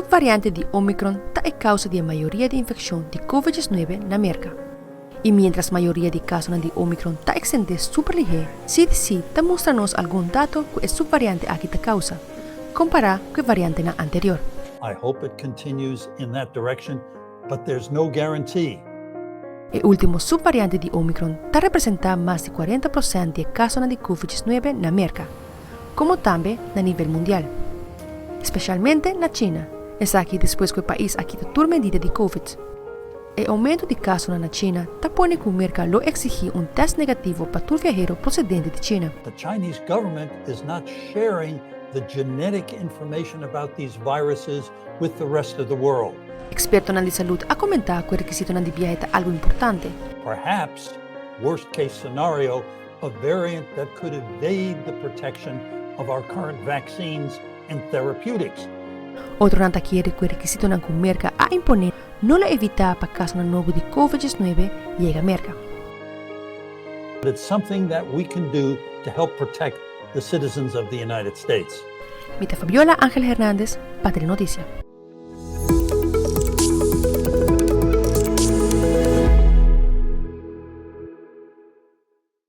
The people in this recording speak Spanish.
subvariante de omicron está a causa de la mayoría de infección de Covid-19 en América. Y mientras la mayoría de casos de omicron está extendida super ligera, CDC está mostrando algún dato que el subvariante aquí te causa, comparado con la variante anterior. I hope it continues in that direction, but there's no guarantee. El último subvariante de omicron está representando más de 40% de casos de Covid-19 en América, como también a nivel mundial, especialmente en China. Es aquí después que el país ha quitado toda medida de COVID. El aumento de casos en China está poniendo que el mercado lo exige un test negativo para todo viajero procedente de China. The Chinese government is not sharing the genetic information about these viruses with the rest of the world. Experto en salud ha comentado que el requisito de viaje es algo importante. Perhaps, worst case scenario, a variant that could evade the protection of our current vaccines and therapeutics. Otro nota quiere que el requisito en el mercado a imponer no la evita para caso nuevo de COVID-19 llegue a mercado. But it's something that we can do to help protect the citizens of the United States. Mita Fabiola Angela Hernandez, Patria Noticia.